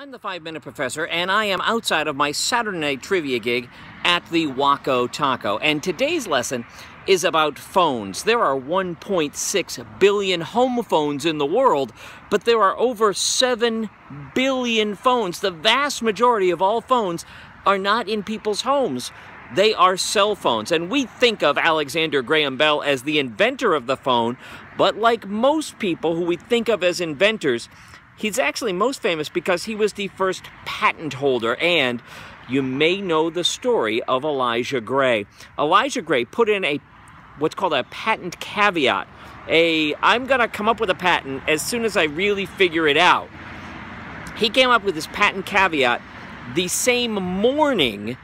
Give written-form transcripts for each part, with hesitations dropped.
I'm the 5-Minute Professor, and I am outside of my Saturday night trivia gig at the Waco Taco. And today's lesson is about phones. There are 1.6 billion home phones in the world, but there are over 7 billion phones. The vast majority of all phones are not in people's homes. They are cell phones. And we think of Alexander Graham Bell as the inventor of the phone, but like most people who we think of as inventors, he's actually most famous because he was the first patent holder, and you may know the story of Elijah Gray. Elijah Gray put in what's called a patent caveat. I'm going to come up with a patent as soon as I really figure it out. He came up with this patent caveat the same morning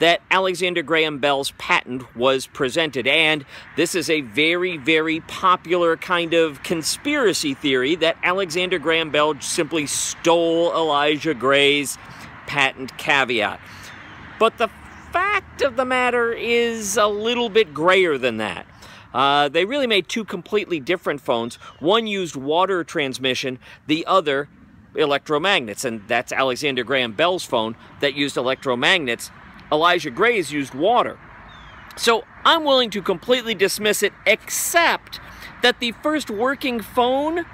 that Alexander Graham Bell's patent was presented. And this is a very, very popular kind of conspiracy theory that Alexander Graham Bell simply stole Elijah Gray's patent caveat. But the fact of the matter is a little bit grayer than that. They really made two completely different phones. One used water transmission, the other electromagnets. And that's Alexander Graham Bell's phone that used electromagnets. Elijah Gray's used water. So I'm willing to completely dismiss it, except that the first working phone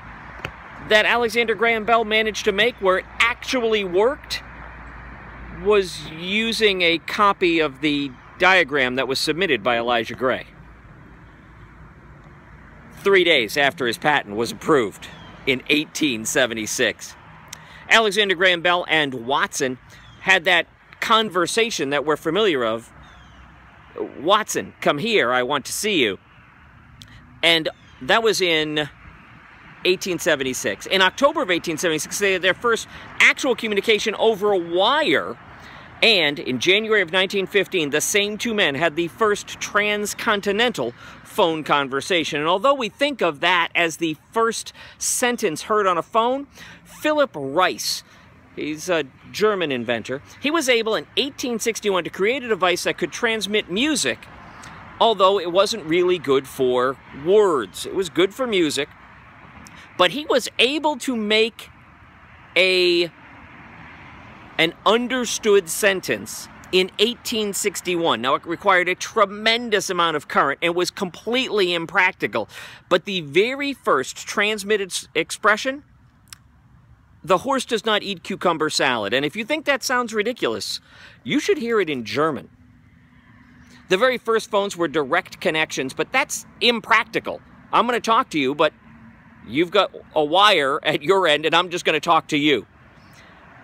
that Alexander Graham Bell managed to make where it actually worked was using a copy of the diagram that was submitted by Elijah Gray 3 days after his patent was approved in 1876. Alexander Graham Bell and Watson had that conversation that we're familiar of. Watson, come here, I want to see you. And that was in 1876. In October of 1876, they had their first actual communication over a wire. And in January of 1915, the same two men had the first transcontinental phone conversation. And although we think of that as the first sentence heard on a phone, Philip Rice, he's a German inventor, he was able in 1861 to create a device that could transmit music, although it wasn't really good for words. It was good for music, but he was able to make an understood sentence in 1861. Now, it required a tremendous amount of current and was completely impractical, but the very first transmitted expression: "The horse does not eat cucumber salad." And if you think that sounds ridiculous, you should hear it in German. The very first phones were direct connections, but that's impractical. I'm going to talk to you, but you've got a wire at your end, and I'm just going to talk to you.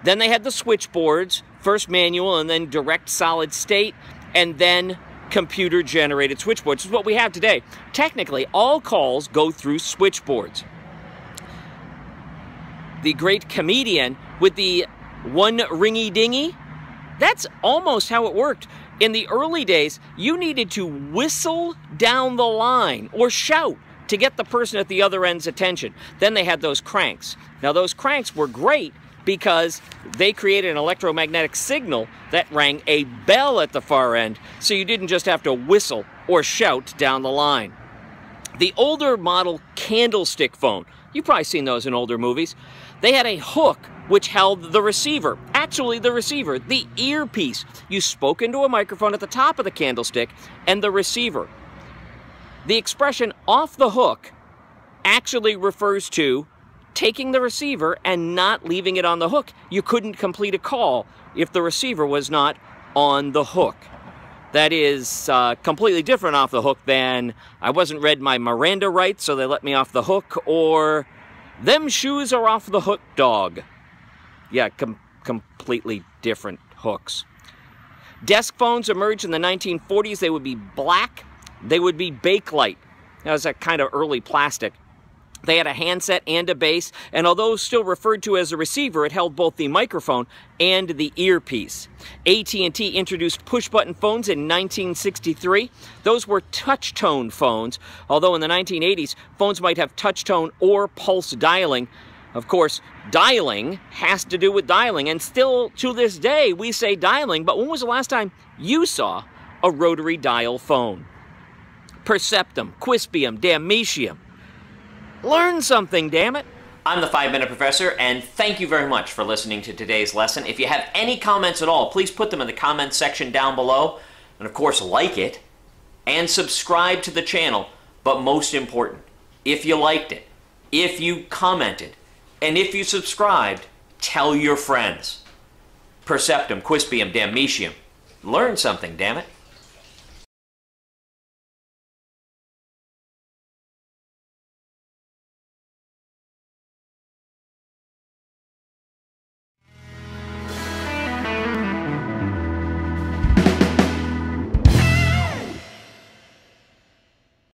Then they had the switchboards, first manual and then direct solid state, and then computer-generated switchboards. This is what we have today. Technically, all calls go through switchboards. The great comedian with the one ringy-dingy, that's almost how it worked. In the early days, you needed to whistle down the line or shout to get the person at the other end's attention. Then they had those cranks. Now, those cranks were great because they created an electromagnetic signal that rang a bell at the far end, so you didn't just have to whistle or shout down the line. The older model candlestick phone, you've probably seen those in older movies, they had a hook which held the receiver. Actually, the receiver, the earpiece. You spoke into a microphone at the top of the candlestick and the receiver. The expression "off the hook" actually refers to taking the receiver and not leaving it on the hook. You couldn't complete a call if the receiver was not on the hook. That is completely different off the hook than "I wasn't read my Miranda rights, so they let me off the hook," or "them shoes are off the hook, dog." Yeah, completely different hooks. Desk phones emerged in the 1940s. They would be black. They would be bakelite. That was that kind of early plastic. They had a handset and a base, and although still referred to as a receiver, it held both the microphone and the earpiece. AT&T introduced push-button phones in 1963. Those were touch-tone phones, although in the 1980s, phones might have touch-tone or pulse dialing. Of course, dialing has to do with dialing, and still to this day, we say dialing, but when was the last time you saw a rotary dial phone? Perceptum, quispium, damnatium. Learn something, damn it. I'm the 5-Minute Professor, and thank you very much for listening to today's lesson. If you have any comments at all, please put them in the comments section down below. And of course, like it and subscribe to the channel. But most important, if you liked it, if you commented, and if you subscribed, tell your friends. Perceptum, quispium, damnatio. Learn something, damn it.